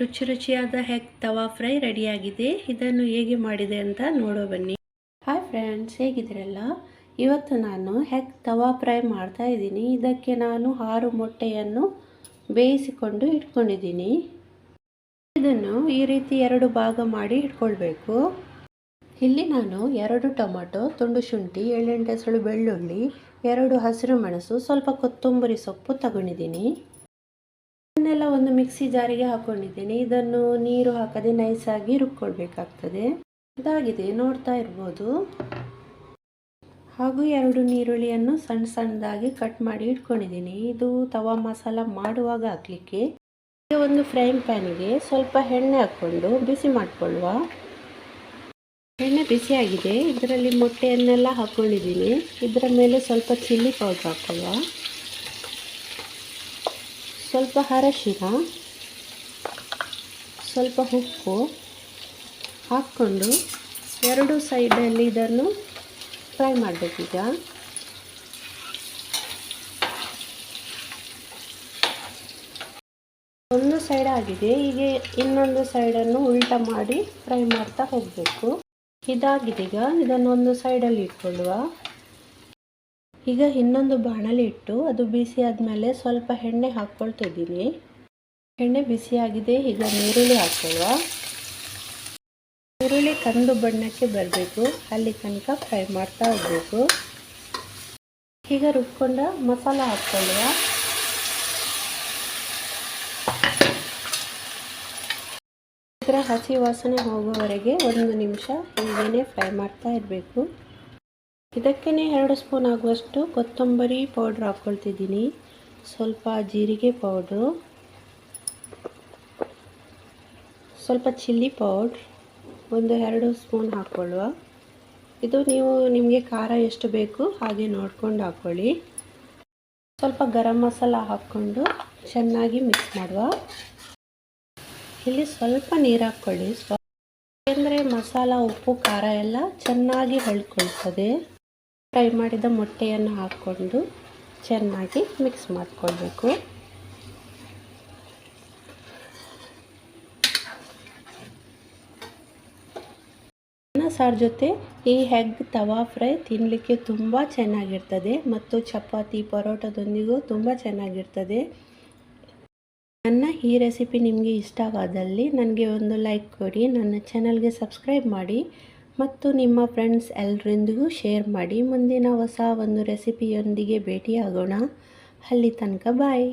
ರುಚಿ ರುಚಿಯಾದ ಎಗ್ ತವಾ ಫ್ರೈ ರೆಡಿಯಾಗಿದೆ. ಇದನ್ನು ಹೇಗೆ ಮಾಡಿದೆ ಅಂತ ನೋಡೋ ಬನ್ನಿ. ಹಾಯ್ ಫ್ರೆಂಡ್ಸ್, ಹೇಗಿದ್ದೀರಲ್ಲ? ಇವತ್ತು ನಾನು ಎಗ್ ತವಾ ಫ್ರೈ ಮಾಡ್ತಾ ಇದ್ದೀನಿ. ಇದಕ್ಕೆ ನಾನು 6 ಮೊಟ್ಟೆಯನ್ನು ಬೇಯಿಸಿಕೊಂಡು ಇಟ್ಕೊಂಡಿದ್ದೀನಿ. ಇದನ್ನು ಈ ರೀತಿ 2 ಭಾಗ ಮಾಡಿ ಇಟ್ಕೊಳ್ಬೇಕು. ಇಲ್ಲಿ ನಾನು 2 ಟೊಮೆಟೊ, ತುಂಡು ಶುಂಠಿ, 7-8 ಎಸಳು ಬೆಳ್ಳುಳ್ಳಿ, 2 ಹಸಿರು ಮೆಣಸು, ಸ್ವಲ್ಪ ಕೊತ್ತಂಬರಿ ಸೊಪ್ಪು ತಗೊಂಡಿದ್ದೀನಿ. ಇದನ್ನೆಲ್ಲ ಒಂದು ಮಿಕ್ಸಿ ಜಾರಿಗೆ ಹಾಕೊಂಡಿದ್ದೀನಿ. ಇದನ್ನು ನೀರು ಹಾಕದೆ ನೈಸಾಗಿ ರುಬ್ಕೊಳ್ಬೇಕಾಗ್ತದೆ. ಇದಾಗಿದೆ, ನೋಡ್ತಾ ಇರ್ಬೋದು. ಹಾಗೂ 2 ಈರುಳ್ಳಿಯನ್ನು ಸಣ್ಣ ಸಣ್ಣದಾಗಿ ಕಟ್ ಮಾಡಿ ಇಟ್ಕೊಂಡಿದ್ದೀನಿ. ಇದು ತವಾ ಮಸಾಲ ಮಾಡುವಾಗ ಹಾಕಲಿಕ್ಕೆ. ಒಂದು ಫ್ರೈಯಿಂಗ್ ಪ್ಯಾನಿಗೆ ಸ್ವಲ್ಪ ಎಣ್ಣೆ ಹಾಕ್ಕೊಂಡು ಬಿಸಿ ಮಾಡಿಕೊಳ್ಳುವ. ಎಣ್ಣೆ ಬಿಸಿಯಾಗಿದೆ. ಇದರಲ್ಲಿ ಮೊಟ್ಟೆಯನ್ನೆಲ್ಲ ಹಾಕ್ಕೊಂಡಿದ್ದೀನಿ. ಇದರ ಮೇಲೆ ಸ್ವಲ್ಪ ಚಿಲ್ಲಿ ಪೌಡರ್ ಹಾಕೊಳ್ಳುವ, ಸ್ವಲ್ಪ ಅರಶಿನ, ಸ್ವಲ್ಪ ಉಪ್ಪು ಹಾಕ್ಕೊಂಡು 2 ಸೈಡಲ್ಲಿ ಇದನ್ನು ಫ್ರೈ ಮಾಡಬೇಕೀಗ. ಒಂದು ಸೈಡ್ ಆಗಿದೆ, ಹೀಗೆ ಇನ್ನೊಂದು ಸೈಡನ್ನು ಉಲ್ಟಾ ಮಾಡಿ ಫ್ರೈ ಮಾಡ್ತಾ ಹೋಗಬೇಕು. ಇದಾಗಿದೆ. ಈಗ ಇದನ್ನು ಒಂದು ಸೈಡಲ್ಲಿ ಇಟ್ಕೊಳ್ಳುವ. ಈಗ ಇನ್ನೊಂದು ಬಾಣಲಿ ಇಟ್ಟು ಅದು ಬಿಸಿ ಆದಮೇಲೆ ಸ್ವಲ್ಪ ಎಣ್ಣೆ ಹಾಕ್ಕೊಳ್ತಿದ್ದೀನಿ. ಎಣ್ಣೆ ಬಿಸಿಯಾಗಿದೆ. ಈಗ ಈರುಳ್ಳಿ ಹಾಕ್ಕೊಳ್ಳುವ. ಈರುಳ್ಳಿ ಕಂದು ಬಣ್ಣಕ್ಕೆ ಬರಬೇಕು, ಅಲ್ಲಿ ತನಕ ಫ್ರೈ ಮಾಡ್ತಾ ಹೋಗಬೇಕು. ಈಗ ರುಬ್ಕೊಂಡ ಮಸಾಲ ಹಾಕ್ಕೊಳ್ಳುವ. ಇದರ ಹಸಿ ವಾಸನೆ ಹೋಗುವವರೆಗೆ 1 ನಿಮಿಷ ಹೀಗೇ ಫ್ರೈ ಮಾಡ್ತಾ ಇರಬೇಕು. ಇದಕ್ಕೇ 2 ಸ್ಪೂನ್ ಆಗುವಷ್ಟು ಕೊತ್ತಂಬರಿ ಪೌಡ್ರ್ ಹಾಕ್ಕೊಳ್ತಿದ್ದೀನಿ, ಸ್ವಲ್ಪ ಜೀರಿಗೆ ಪೌಡ್ರು, ಸ್ವಲ್ಪ ಚಿಲ್ಲಿ ಪೌಡ್ರ್ 1-2 ಸ್ಪೂನ್ ಹಾಕ್ಕೊಳ್ಳುವ. ಇದು ನಿಮಗೆ ಖಾರ ಎಷ್ಟು ಬೇಕು ಹಾಗೆ ನೋಡ್ಕೊಂಡು ಹಾಕ್ಕೊಳ್ಳಿ. ಸ್ವಲ್ಪ ಗರಂ ಮಸಾಲ ಹಾಕ್ಕೊಂಡು ಚೆನ್ನಾಗಿ ಮಿಕ್ಸ್ ಮಾಡುವ. ಇಲ್ಲಿ ಸ್ವಲ್ಪ ನೀರು ಹಾಕ್ಕೊಳ್ಳಿ, ಯಾಕೆಂದರೆ ಮಸಾಲ, ಉಪ್ಪು, ಖಾರ ಎಲ್ಲ ಚೆನ್ನಾಗಿ ಹೊಳ್ಕೊಳ್ತದೆ. ಫ್ರೈ ಮಾಡಿದ ಮೊಟ್ಟೆಯನ್ನು ಹಾಕ್ಕೊಂಡು ಚೆನ್ನಾಗಿ ಮಿಕ್ಸ್ ಮಾಡಿಕೊಳ್ಬೇಕು. ಅನ್ನ ಸಾರು ಜೊತೆ ಈ ಎಗ್ ತವಾ ಫ್ರೈ ತಿನ್ನಲಿಕ್ಕೆ ತುಂಬ ಚೆನ್ನಾಗಿರ್ತದೆ ಮತ್ತು ಚಪಾತಿ, ಪರೋಟದೊಂದಿಗೂ ತುಂಬ ಚೆನ್ನಾಗಿರ್ತದೆ. ನನ್ನ ಈ ರೆಸಿಪಿ ನಿಮಗೆ ಇಷ್ಟವಾದಲ್ಲಿ ನನಗೆ ಒಂದು ಲೈಕ್ ಕೊಡಿ, ನನ್ನ ಚಾನಲ್ಗೆ ಸಬ್ಸ್ಕ್ರೈಬ್ ಮಾಡಿ ಮತ್ತು ನಿಮ್ಮ ಫ್ರೆಂಡ್ಸ್ ಎಲ್ಲರೊಂದಿಗೂ ಶೇರ್ ಮಾಡಿ. ಮುಂದಿನ ಹೊಸ ಒಂದು ರೆಸಿಪಿಯೊಂದಿಗೆ ಭೇಟಿಯಾಗೋಣ. ಅಲ್ಲಿ ತನಕ ಬಾಯ್.